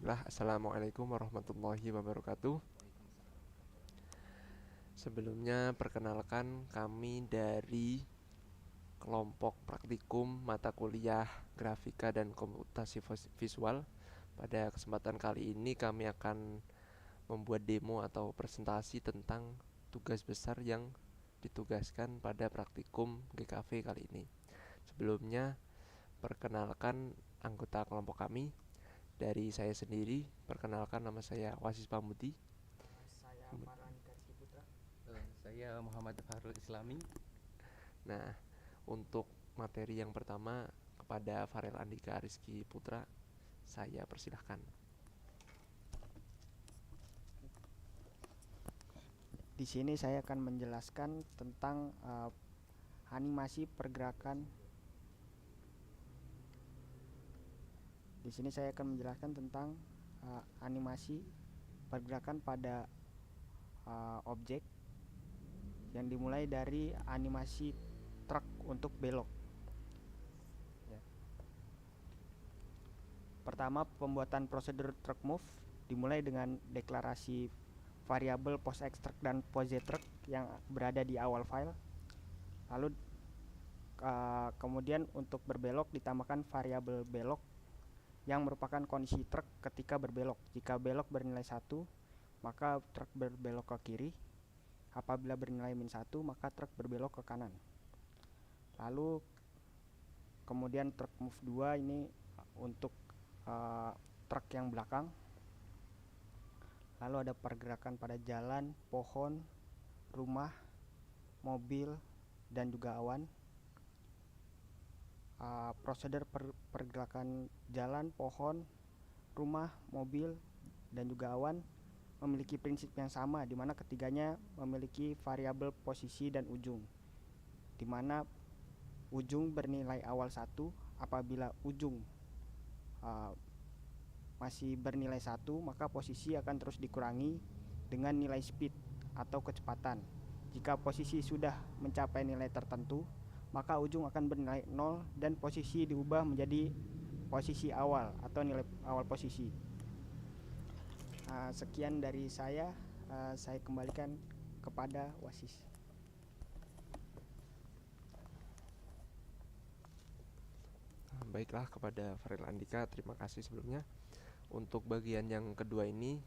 Baiklah, Assalamualaikum warahmatullahi wabarakatuh. Sebelumnya, perkenalkan kami dari kelompok praktikum mata kuliah grafika dan komputasi visual. Pada kesempatan kali ini kami akan membuat demo atau presentasi tentang tugas besar yang ditugaskan pada praktikum GKV kali ini. Sebelumnya, perkenalkan anggota kelompok kami. Dari saya sendiri, perkenalkan nama saya Wasis Pamudi. Saya Farhanika Rizky Putra. Saya Muhammad Fahrul Islami. Nah, untuk materi yang pertama kepada Farel Andika Rizky Putra, saya persilahkan. Di sini saya akan menjelaskan tentang animasi pergerakan. Di sini saya akan menjelaskan tentang animasi pergerakan pada objek yang dimulai dari animasi truk untuk belok. Pertama, pembuatan prosedur truck move dimulai dengan deklarasi variabel pos extract dan pose truck yang berada di awal file. Lalu kemudian untuk berbelok ditambahkan variabel belok yang merupakan kondisi truk ketika berbelok. Jika belok bernilai 1, maka truk berbelok ke kiri. Apabila bernilai -1, maka truk berbelok ke kanan. Lalu kemudian truck move 2 ini untuk truk yang belakang. Lalu ada pergerakan pada jalan, pohon, rumah, mobil, dan juga awan. Prosedur pergerakan jalan, pohon, rumah, mobil, dan juga awan memiliki prinsip yang sama, di mana ketiganya memiliki variabel posisi dan ujung, di mana ujung bernilai awal 1. Apabila ujung masih bernilai 1, maka posisi akan terus dikurangi dengan nilai speed atau kecepatan. Jika posisi sudah mencapai nilai tertentu, maka ujung akan bernilai 0 dan posisi diubah menjadi posisi awal atau nilai awal posisi. Sekian dari saya kembalikan kepada Wasis. Baiklah, kepada Farel Andika terima kasih sebelumnya. Untuk bagian yang kedua ini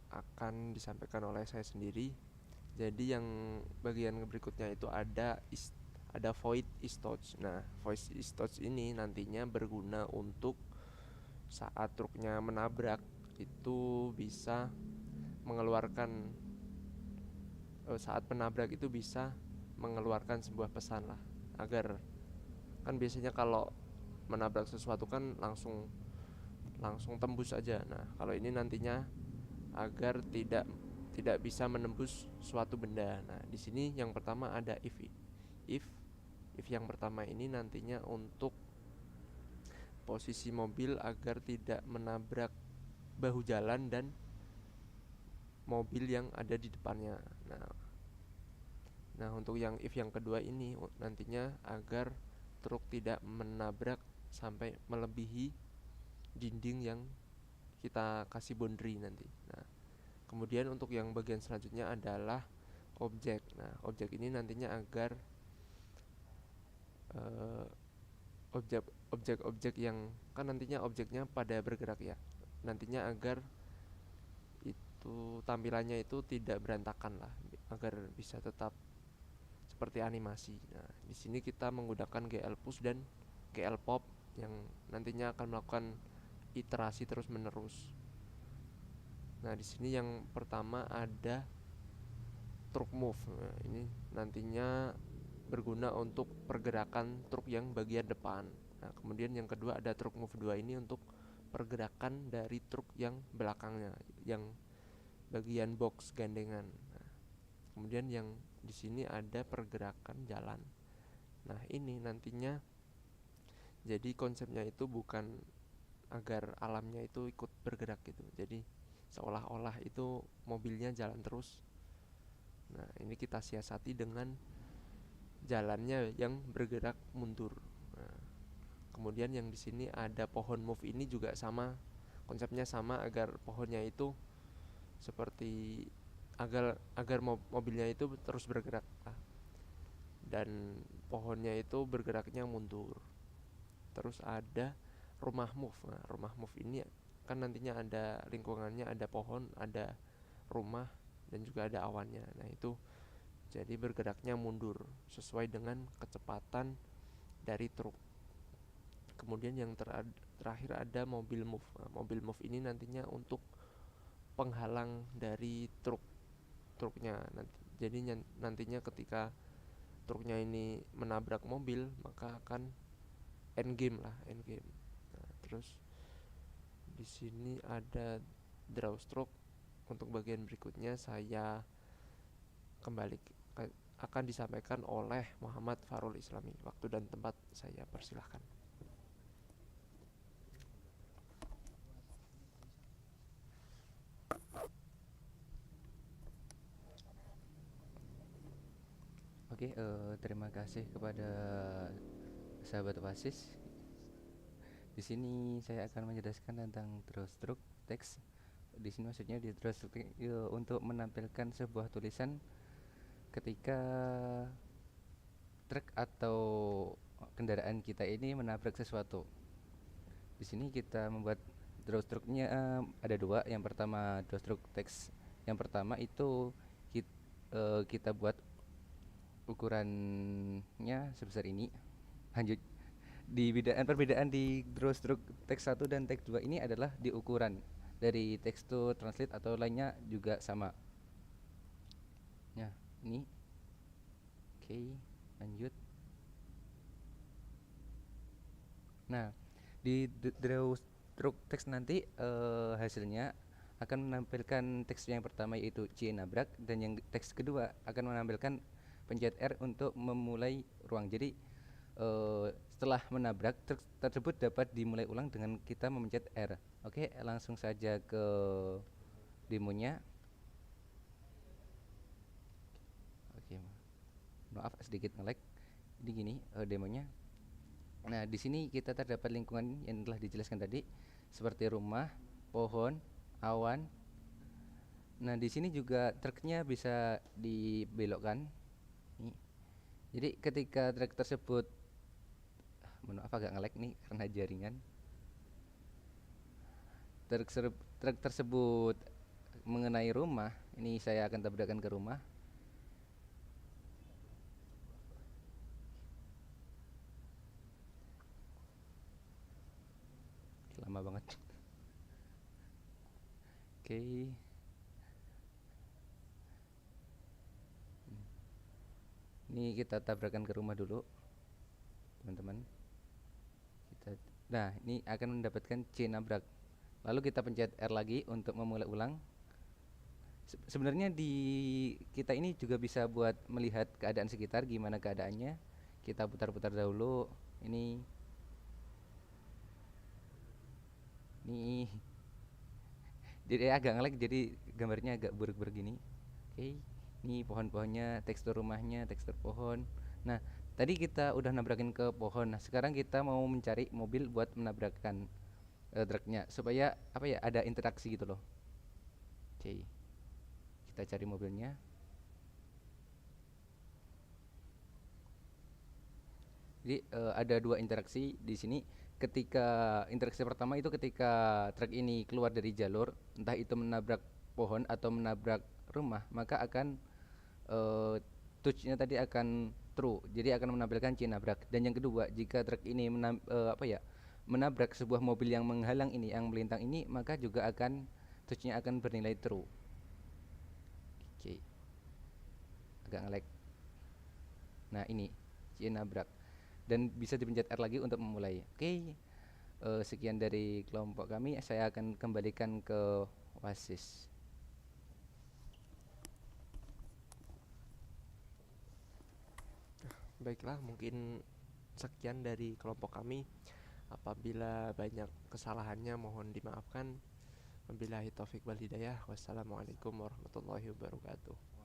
akan disampaikan oleh saya sendiri. Jadi yang bagian berikutnya itu ada void istouch. Nah, void istouch ini nantinya berguna untuk saat truknya menabrak itu bisa mengeluarkan saat menabrak itu bisa mengeluarkan sebuah pesan lah, agar kan biasanya kalau menabrak sesuatu kan langsung tembus aja. Nah, kalau ini nantinya agar tidak bisa menembus suatu benda. Nah, di sini yang pertama ada if yang pertama ini nantinya untuk posisi mobil agar tidak menabrak bahu jalan dan mobil yang ada di depannya. Nah, untuk yang if yang kedua ini nantinya agar truk tidak menabrak sampai melebihi dinding yang kita kasih boundary nanti. Nah, kemudian untuk yang bagian selanjutnya adalah objek. Nah, objek ini nantinya agar objek-objek yang kan nantinya objeknya pada bergerak ya. Nantinya agar itu tampilannya itu tidak berantakan lah, agar bisa tetap seperti animasi. Nah, di sini kita menggunakan GL push dan GL pop yang nantinya akan melakukan iterasi terus menerus. Nah, di sini yang pertama ada truck move. Nah, ini nantinya berguna untuk pergerakan truk yang bagian depan. Nah, kemudian yang kedua ada truck move 2 ini untuk pergerakan dari truk yang belakangnya, yang bagian box gandengan. Nah, kemudian yang di sini ada pergerakan jalan. Nah, ini nantinya jadi konsepnya itu bukan agar alamnya itu ikut bergerak gitu. Jadi seolah-olah itu mobilnya jalan terus. Nah, ini kita siasati dengan jalannya yang bergerak mundur. Nah, kemudian yang di sini ada pohon move ini juga sama konsepnya sama agar pohonnya itu seperti agar mobilnya itu terus bergerak lah. Dan pohonnya itu bergeraknya mundur. Terus ada rumah move. Nah, rumah move ini kan nantinya ada lingkungannya, ada pohon, ada rumah, dan juga ada awannya. Nah, itu jadi bergeraknya mundur sesuai dengan kecepatan dari truk. Kemudian yang terakhir ada mobil move. Nah, mobil move ini nantinya untuk penghalang dari truknya. Jadi nantinya ketika truknya ini menabrak mobil, maka akan end game lah, end game. Nah, terus di sini ada draw stroke. Untuk bagian berikutnya saya kembali akan disampaikan oleh Muhammad Farul Islami. Waktu dan tempat saya persilahkan. Oke, terima kasih kepada sahabat Oasis. Di sini saya akan menjelaskan tentang draw stroke text. Di sini maksudnya di draw stroke untuk menampilkan sebuah tulisan ketika truk atau kendaraan kita ini menabrak sesuatu. Di sini kita membuat draw stroke-nya ada dua. Yang pertama draw stroke text. Yang pertama itu kita buat ukurannya sebesar ini. Lanjut, perbedaan di draw stroke text 1 dan text 2 ini adalah di ukuran dari text to translate atau lainnya juga sama. Nah, ini oke, lanjut. Nah, di draw stroke text nanti hasilnya akan menampilkan teks yang pertama yaitu C nabrak, dan yang teks kedua akan menampilkan pencet R untuk memulai ruang. Jadi setelah menabrak, truk tersebut dapat dimulai ulang dengan kita memencet R. Oke, langsung saja ke demonya. Oke, maaf sedikit nge-lag. Ini gini demonya. Nah, di sini kita terdapat lingkungan yang telah dijelaskan tadi seperti rumah, pohon, awan. Nah, di sini juga truknya bisa dibelokkan. Nih. Jadi ketika truk tersebut, maaf agak nge-lag nih karena jaringan. Truk tersebut mengenai rumah, ini saya akan tabrakan ke rumah. Lama banget. Oke. Ini kita tabrakan ke rumah dulu, teman-teman. Nah, ini akan mendapatkan C nabrak. Lalu kita pencet R lagi untuk memulai ulang. Sebenarnya di kita ini juga bisa buat melihat keadaan sekitar, gimana keadaannya. Kita putar-putar dahulu. Ini jadi agak ngelag, jadi gambarnya agak buruk-buruk gini. Oke, ini pohon-pohonnya, tekstur rumahnya, tekstur pohon. Nah, tadi kita udah nabrakin ke pohon. Nah, sekarang kita mau mencari mobil buat menabrakkan truknya supaya apa ya, ada interaksi gitu loh. Oke, kita cari mobilnya. Jadi ada dua interaksi di sini. Ketika interaksi pertama itu ketika truk ini keluar dari jalur, entah itu menabrak pohon atau menabrak rumah, maka akan touch-nya tadi akan true, jadi akan menampilkan C nabrak. Dan yang kedua, jika truk ini menabrak sebuah mobil yang menghalang ini, yang melintang ini, maka juga akan touch-nya akan bernilai true. Oke, agak nge-lag. Nah, ini C nabrak, dan bisa dipencet R lagi untuk memulai. Oke, sekian dari kelompok kami. Saya akan kembalikan ke Oasis. Baiklah, mungkin sekian dari kelompok kami. Apabila banyak kesalahannya mohon dimaafkan. Wabillahi taufik wal hidayah. Wassalamualaikum warahmatullahi wabarakatuh.